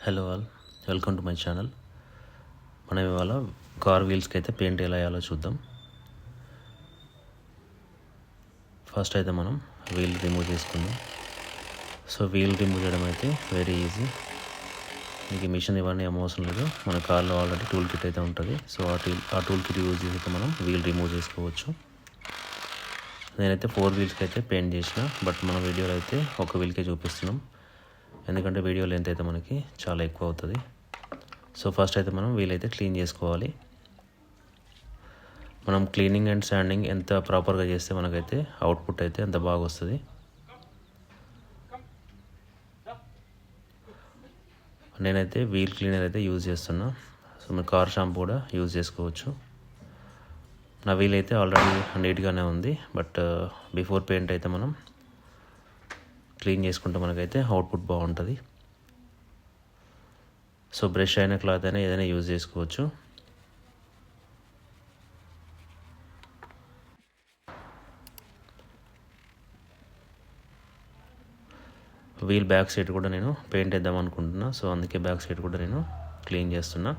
Hello all, welcome to my channel. మనం ఇవాళ car వీల్స్కి అయితే పెయింట్ ఎలా వేయాలో చూద్దాం. ఫస్ట్ అయితే మనం వీల్ రిమూవ్ చేసుకుందాం. సో వీల్ రిమూవ్ చేయడం అయితే వెరీ ఈజీ. మీకు మిషన్ ఇవన్నీ ఏం అవసరం లేదు, మన కార్లో ఆల్రెడీ టూల్ కిట్ అయితే ఉంటుంది. సో ఆ టూల్ కిట్ యూజ్ చేసి అయితే మనం వీల్ రిమూవ్ చేసుకోవచ్చు. నేనైతే 4 వీల్స్కి అయితే పెయింట్ చేసిన, బట్ మన వీడియోలో అయితే ఒక వీల్కే చూపిస్తున్నాం, ఎందుకంటే వీడియో లెంత్ అయితే మనకి చాలా ఎక్కువ అవుతుంది. సో ఫస్ట్ అయితే మనం వీల్ అయితే క్లీన్ చేసుకోవాలి. మనం క్లీనింగ్ అండ్ శాండింగ్ ఎంత ప్రాపర్గా చేస్తే మనకైతే అవుట్పుట్ అయితే అంత బాగా వస్తుంది. నేనైతే వీల్ క్లీనర్ అయితే యూజ్ చేస్తున్నా. సో మీరు కార్ షాంపూ కూడా యూజ్ చేసుకోవచ్చు. నా వీల్ అయితే ఆల్రెడీ నీట్గానే ఉంది, బట్ బిఫోర్ పెయింట్ అయితే మనం క్లీన్ చేసుకుంటే మనకైతే అవుట్పుట్ బాగుంటుంది. సో బ్రష్ అయినా క్లాత్ అయినా ఏదైనా యూజ్ చేసుకోవచ్చు. వీల్ బ్యాక్ సైడ్ కూడా నేను పెయింట్ వేద్దాం అనుకుంటున్నా. సో అందుకే బ్యాక్ సైడ్ కూడా నేను క్లీన్ చేస్తున్నా.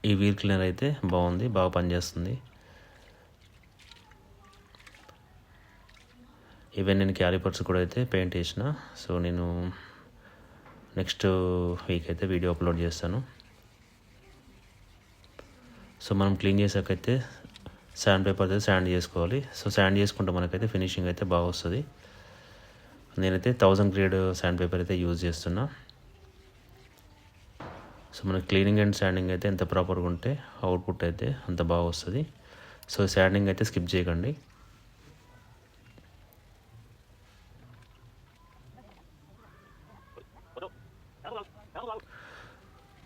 ఈ వీల్ క్లీనర్ అయితే బాగుంది, బాగా పనిచేస్తుంది. ఈవెన్ నేను క్యాలిపర్స్ కూడా అయితే పెయింట్ వేసిన. సో నేను నెక్స్ట్ వీక్ అయితే వీడియో అప్లోడ్ చేస్తాను. సో మనం క్లీన్ చేసాకైతే శాండ్ పేపర్ అయితే శాండ్ చేసుకోవాలి. సో శాండ్ చేసుకుంటే మనకైతే ఫినిషింగ్ అయితే బాగా వస్తుంది. నేనైతే 1000 గ్రేడ్ శాండ్ పేపర్ అయితే యూజ్ చేస్తున్నా. సో మన క్లీనింగ్ అండ్ శాండింగ్ అయితే ఎంత ప్రాపర్గా ఉంటే అవుట్పుట్ అయితే అంత బాగా వస్తుంది. సో శాండింగ్ అయితే స్కిప్ చేయకండి.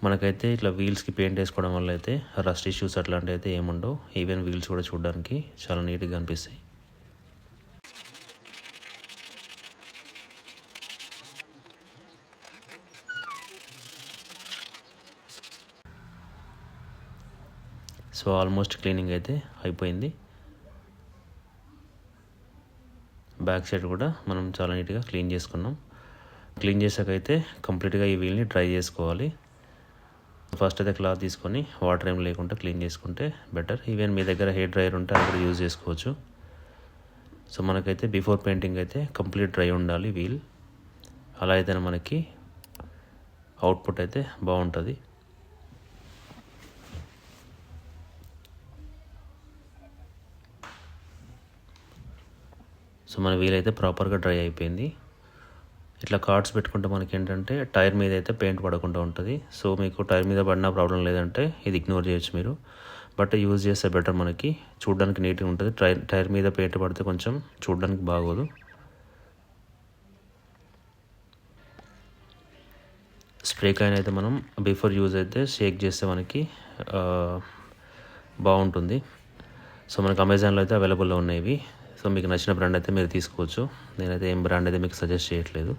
మనకైతే ఇట్లా వీల్స్కి పెయింట్ వేసుకోవడం వల్ల అయితే రస్ట్ ఇష్యూస్ అట్లాంటివి అయితే ఏముండవు. ఈవెన్ వీల్స్ కూడా చూడడానికి చాలా నీట్గా అనిపిస్తాయి. సో ఆల్మోస్ట్ క్లీనింగ్ అయితే అయిపోయింది. బ్యాక్ సైడ్ కూడా మనం చాలా నీట్గా క్లీన్ చేసుకున్నాం. క్లీన్ చేసాకైతే కంప్లీట్గా ఈ వీల్ని డ్రై చేసుకోవాలి. ఫస్ట్ అయితే క్లాత్ తీసుకొని వాటర్ ఏం లేకుండా క్లీన్ చేసుకుంటే బెటర్. ఈవెన్ మీ దగ్గర హెయిర్ డ్రైయర్ ఉంటే అది కూడా యూజ్ చేసుకోవచ్చు. సో మనకైతే బిఫోర్ పెయింటింగ్ అయితే కంప్లీట్ డ్రై ఉండాలి వీల్. అలా అయితేనే మనకి అవుట్పుట్ అయితే బాగుంటుంది. సో మన వీల్ అయితే ప్రాపర్గా డ్రై అయిపోయింది. ఇట్లా కార్డ్స్ పెట్టుకుంటే మనకి ఏంటంటే టైర్ మీద అయితే పెయింట్ పడకుండా ఉంటుంది. సో మీకు టైర్ మీద పడినా ప్రాబ్లం లేదంటే ఇది ఇగ్నోర్ చేయొచ్చు మీరు, బట్ యూజ్ చేస్తే బెటర్. మనకి చూడడానికి నీట్గా ఉంటుంది. టైర్ మీద పెయింట్ పడితే కొంచెం చూడడానికి బాగోదు. స్ప్రే కాయిన్ అయితే మనం బిఫోర్ యూజ్ అయితే షేక్ చేస్తే మనకి బాగుంటుంది. సో మనకి అమెజాన్లో అయితే అవైలబుల్లో ఉన్నాయి. సో మీకు నచ్చిన బ్రాండ్ అయితే మీరు తీసుకోవచ్చు. నేనైతే ఏం బ్రాండ్ అయితే మీకు సజెస్ట్ చేయట్లేదు.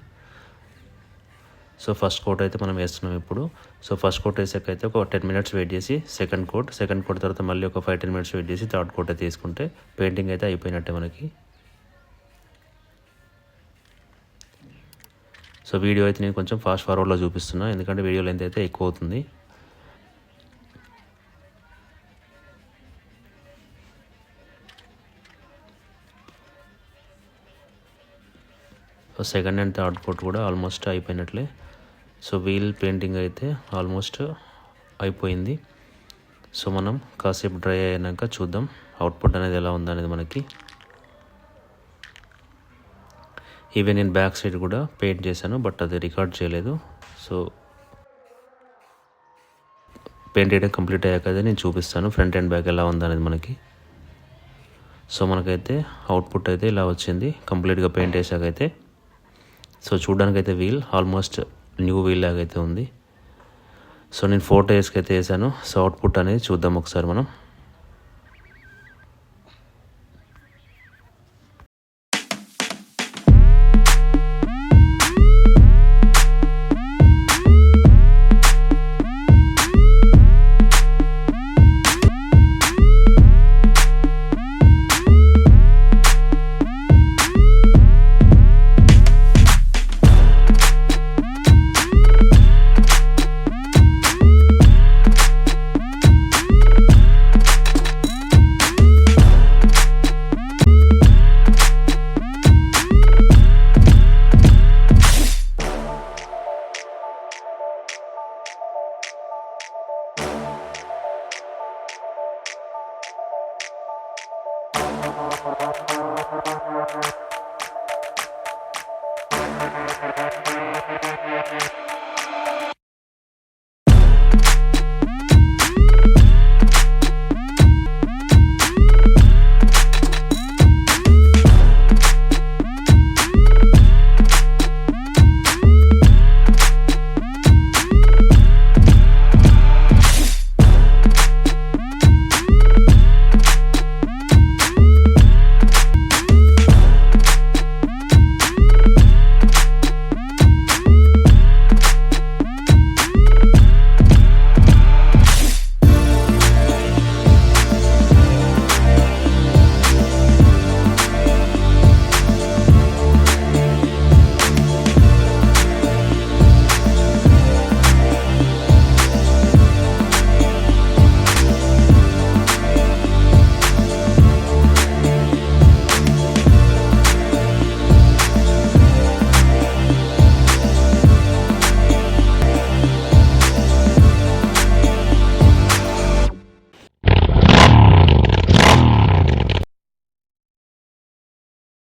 సో ఫస్ట్ కోట్ అయితే మనం వేస్తున్నాం ఇప్పుడు. సో ఫస్ట్ కోట్ వేసాకైతే ఒక 10 మినిట్స్ వెయిట్ చేసి సెకండ్ కోట్ తర్వాత మళ్ళీ ఒక 5-10 మినిట్స్ వెయిట్ చేసి థర్డ్ కోట్ అయితే తీసుకుంటే పెయింటింగ్ అయితే అయిపోయినట్టే మనకి. సో వీడియో అయితే నేను కొంచెం ఫాస్ట్ ఫార్వర్డ్లో చూపిస్తున్నా, ఎందుకంటే వీడియో లెంత్ అయితే ఎక్కువ అవుతుంది. సెకండ్ అండ్ థర్డ్ కోట్ కూడా ఆల్మోస్ట్ అయిపోయినట్లే. సో వీల్ పెయింటింగ్ అయితే ఆల్మోస్ట్ అయిపోయింది. సో మనం కాసేపు డ్రై అయినాక చూద్దాం అవుట్పుట్ అనేది ఎలా ఉందనేది మనకి. ఈవెన్ నేను బ్యాక్ సైడ్ కూడా పెయింట్ చేశాను, బట్ అది రికార్డ్ చేయలేదు. సో పెయింట్ చేయడం కంప్లీట్ అయ్యాక అయితే నేను చూపిస్తాను ఫ్రంట్ అండ్ బ్యాక్ ఎలా ఉందనేది మనకి. సో మనకైతే అవుట్పుట్ అయితే ఇలా వచ్చింది కంప్లీట్గా పెయింట్ వేసాకైతే. సో చూడడానికి అయితే వీల్ ఆల్మోస్ట్ న్యూ వీల్ లాగా అయితే ఉంది. సో నేను 4 టైర్స్కి అయితే వేసాను. సో అవుట్పుట్ అనేది చూద్దాం ఒకసారి మనం.